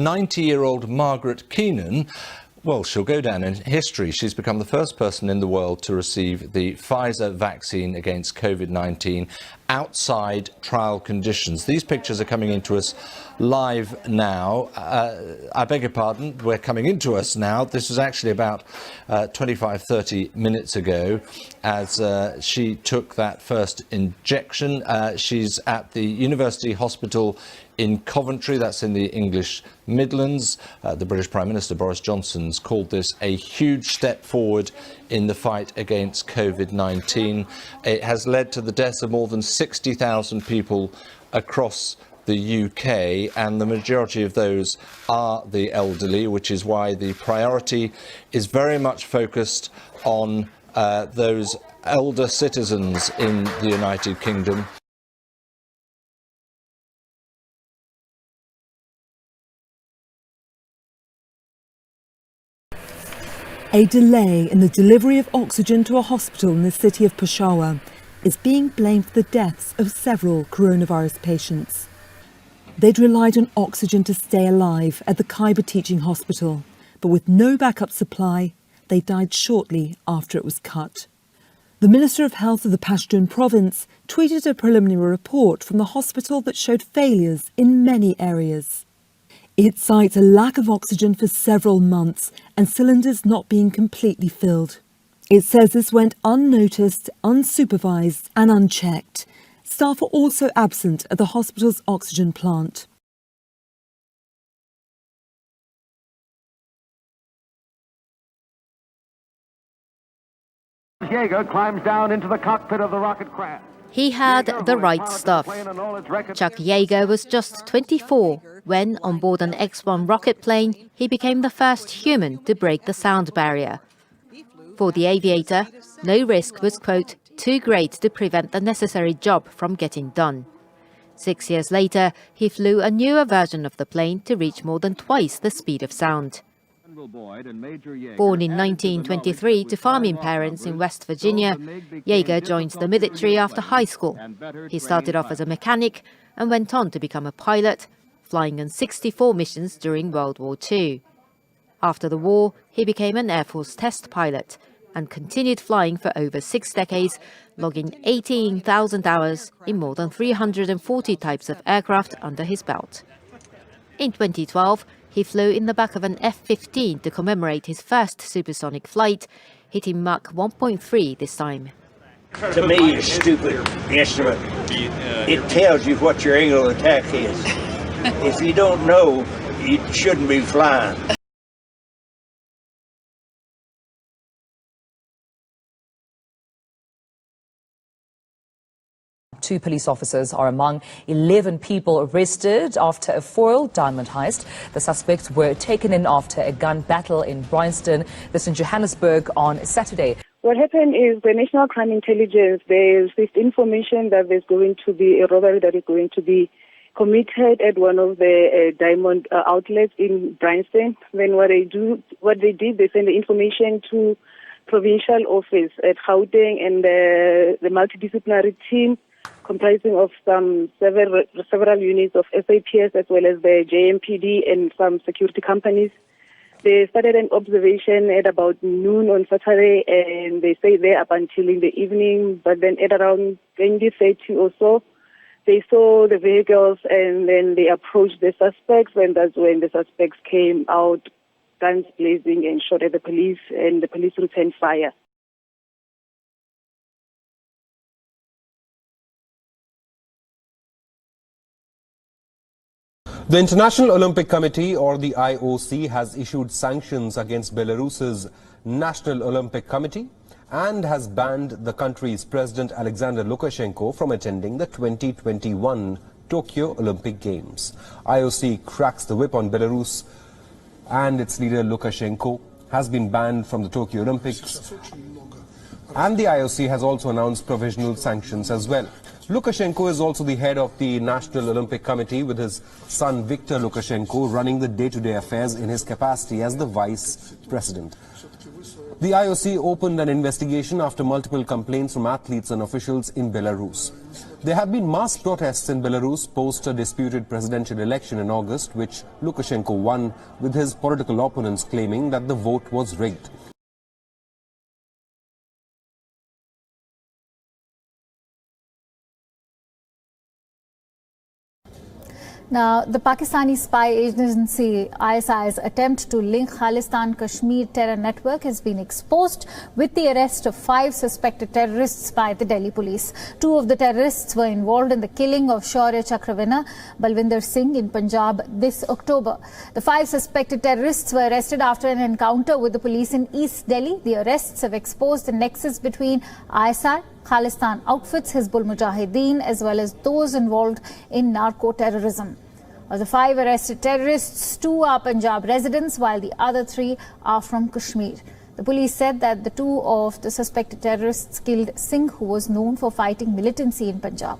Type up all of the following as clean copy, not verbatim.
90-year-old Margaret Keenan, well, she'll go down in history. She's become the first person in the world to receive the Pfizer vaccine against COVID-19 outside trial conditions. These pictures are coming into us live now. I beg your pardon, we're coming into us now. This was actually about 25-30 minutes ago as she took that first injection. She's at the University Hospital in Coventry, that's in the English Midlands. The British Prime Minister Boris Johnson's called this a huge step forward in the fight against COVID-19. It has led to the deaths of more than 60,000 people across the UK, and the majority of those are the elderly, which is why the priority is very much focused on those elder citizens in the United Kingdom. A delay in the delivery of oxygen to a hospital in the city of Peshawar is being blamed for the deaths of several coronavirus patients. They'd relied on oxygen to stay alive at the Khyber Teaching Hospital, but with no backup supply, they died shortly after it was cut. The Minister of Health of the Pashtun province tweeted a preliminary report from the hospital that showed failures in many areas. It cites a lack of oxygen for several months and cylinders not being completely filled. It says this went unnoticed, unsupervised and unchecked. Staff were also absent at the hospital's oxygen plant. Yeager climbs down into the cockpit of the rocket craft. He had the right stuff. Chuck Yeager was just 24 when, on board an X-1 rocket plane, he became the first human to break the sound barrier. For the aviator, no risk was, quote, too great to prevent the necessary job from getting done. 6 years later, he flew a newer version of the plane to reach more than twice the speed of sound. Born in 1923 to farming parents in West Virginia, Yeager joined the military after high school. He started off as a mechanic and went on to become a pilot, flying on 64 missions during World War II. After the war, he became an Air Force test pilot and continued flying for over 6 decades, logging 18,000 hours in more than 340 types of aircraft under his belt. In 2012, he flew in the back of an F-15 to commemorate his first supersonic flight, hitting Mach 1.3 this time. To me, it's a stupid instrument. It tells you what your angle of attack is. If you don't know, you shouldn't be flying. Two police officers are among 11 people arrested after a foiled diamond heist. The suspects were taken in after a gun battle in Bryanstone, this in Johannesburg, on Saturday. What happened is the National Crime Intelligence, they received information that there's going to be a robbery that is going to be committed at one of the diamond outlets in Bryanstone. Then what they did, they sent the information to provincial office at Gauteng, and the multidisciplinary team comprising of several units of SAPS as well as the JMPD and some security companies. They started an observation at about noon on Saturday, and they stayed there up until in the evening. But then at around 20:30 or so, they saw the vehicles, and then they approached the suspects, and that's when the suspects came out, guns blazing, and shot at the police, and the police returned fire. The International Olympic Committee, or the IOC, has issued sanctions against Belarus's National Olympic Committee and has banned the country's President Alexander Lukashenko from attending the 2021 Tokyo Olympic Games. IOC cracks the whip on Belarus, and its leader Lukashenko has been banned from the Tokyo Olympics. And the IOC has also announced provisional sanctions as well. Lukashenko is also the head of the National Olympic Committee, with his son Viktor Lukashenko running the day-to-day affairs in his capacity as the vice president. The IOC opened an investigation after multiple complaints from athletes and officials in Belarus. There have been mass protests in Belarus post a disputed presidential election in August, which Lukashenko won, with his political opponents claiming that the vote was rigged. Now, the Pakistani spy agency ISI's attempt to link Khalistan Kashmir terror network has been exposed with the arrest of 5 suspected terrorists by the Delhi police. 2 of the terrorists were involved in the killing of Shaurya Chakra winner Balwinder Singh in Punjab this October. The 5 suspected terrorists were arrested after an encounter with the police in East Delhi. The arrests have exposed the nexus between ISI, Khalistan outfits, Hizbul Mujahideen, as well as those involved in narco-terrorism. Of the 5 arrested terrorists, 2 are Punjab residents, while the other 3 are from Kashmir. The police said that the 2 of the suspected terrorists killed Singh, who was known for fighting militancy in Punjab.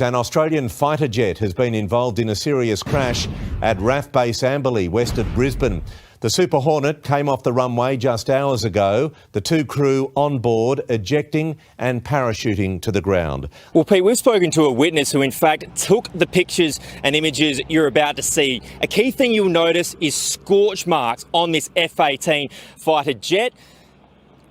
An Australian fighter jet has been involved in a serious crash at RAF Base Amberley, west of Brisbane. The Super Hornet came off the runway just hours ago, the 2 crew on board ejecting and parachuting to the ground. Well, Pete, we've spoken to a witness who in fact took the pictures and images you're about to see. A key thing you'll notice is scorch marks on this F-18 fighter jet.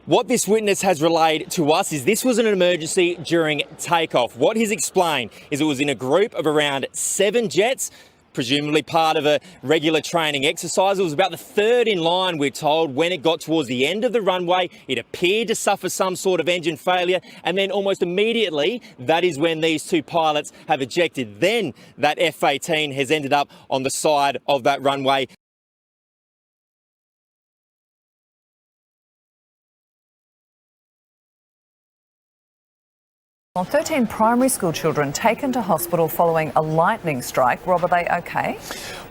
What this witness has relayed to us is this was an emergency during takeoff. What he's explained is it was in a group of around 7 jets, presumably part of a regular training exercise. It was about the 3rd in line, we're told. When it got towards the end of the runway, it appeared to suffer some sort of engine failure, and then almost immediately, that is when these 2 pilots have ejected. Then that F-18 has ended up on the side of that runway. 13 primary school children taken to hospital following a lightning strike. Rob, are they okay?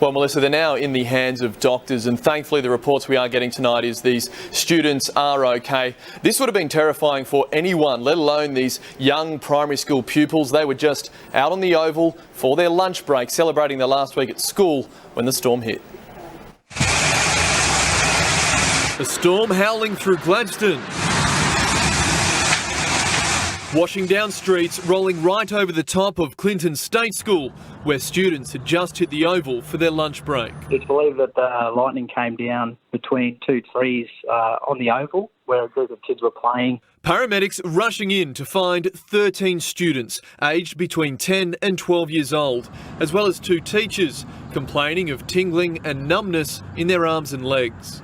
Well, Melissa, they're now in the hands of doctors, and thankfully the reports we are getting tonight is these students are okay. This would have been terrifying for anyone, let alone these young primary school pupils. They were just out on the oval for their lunch break, celebrating their last week at school when the storm hit. A storm howling through Gladstone, washing down streets, rolling right over the top of Clinton State School, where students had just hit the oval for their lunch break. It's believed that the lightning came down between 2 trees on the oval, where a group of kids were playing. Paramedics rushing in to find 13 students aged between 10 and 12 years old, as well as 2 teachers complaining of tingling and numbness in their arms and legs.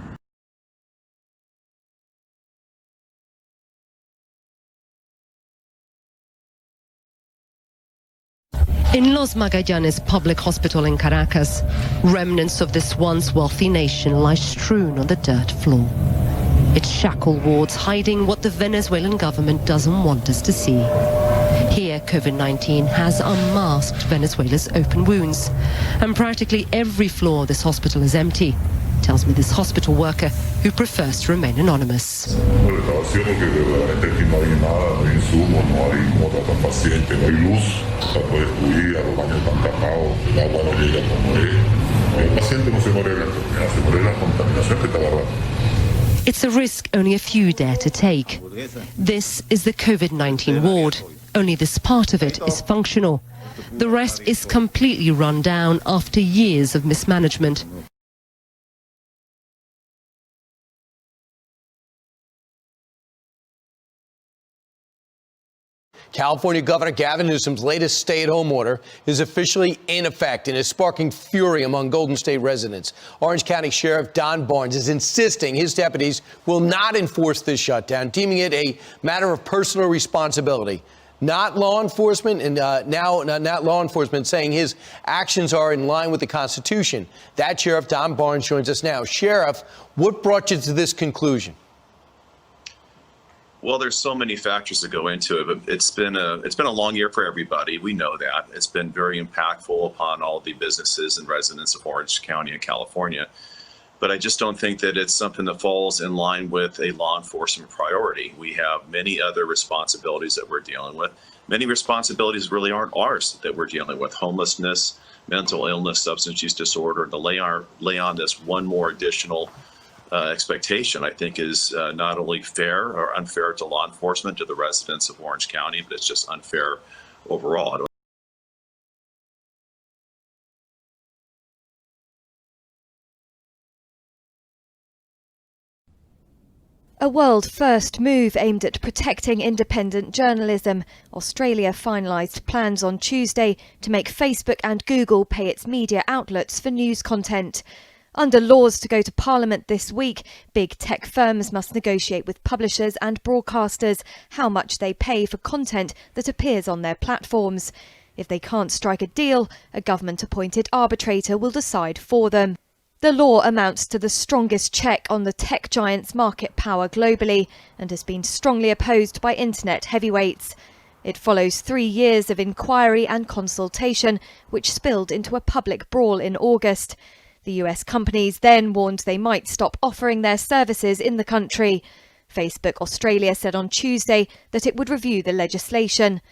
In Los Magallanes public hospital in Caracas, remnants of this once wealthy nation lie strewn on the dirt floor. Its shackle wards hiding what the Venezuelan government doesn't want us to see. Here, COVID-19 has unmasked Venezuela's open wounds, and practically every floor of this hospital is empty, tells me this hospital worker who prefers to remain anonymous. It's a risk only a few dare to take. This is the COVID-19 ward. Only this part of it is functional. The rest is completely run down after years of mismanagement. California Governor Gavin Newsom's latest stay-at-home order is officially in effect and is sparking fury among Golden State residents. Orange County Sheriff Don Barnes is insisting his deputies will not enforce this shutdown, deeming it a matter of personal responsibility. Not law enforcement, and not law enforcement, saying his actions are in line with the Constitution. That Sheriff Don Barnes joins us now. Sheriff, what brought you to this conclusion? Well, there's so many factors that go into it, but it's been a long year for everybody. We know that. It's been very impactful upon all the businesses and residents of Orange County and California. But I just don't think that it's something that falls in line with a law enforcement priority. We have many other responsibilities that we're dealing with. Many responsibilities really aren't ours that we're dealing with. Homelessness, mental illness, substance use disorder. To lay on this one more additional expectation, I think, is not only fair or unfair to law enforcement, to the residents of Orange County, but it's just unfair overall. A world-first move aimed at protecting independent journalism. Australia finalised plans on Tuesday to make Facebook and Google pay its media outlets for news content. Under laws to go to Parliament this week, big tech firms must negotiate with publishers and broadcasters how much they pay for content that appears on their platforms. If they can't strike a deal, a government-appointed arbitrator will decide for them. The law amounts to the strongest check on the tech giant's market power globally and has been strongly opposed by internet heavyweights. It follows 3 years of inquiry and consultation, which spilled into a public brawl in August. The US companies then warned they might stop offering their services in the country. Facebook Australia said on Tuesday that it would review the legislation.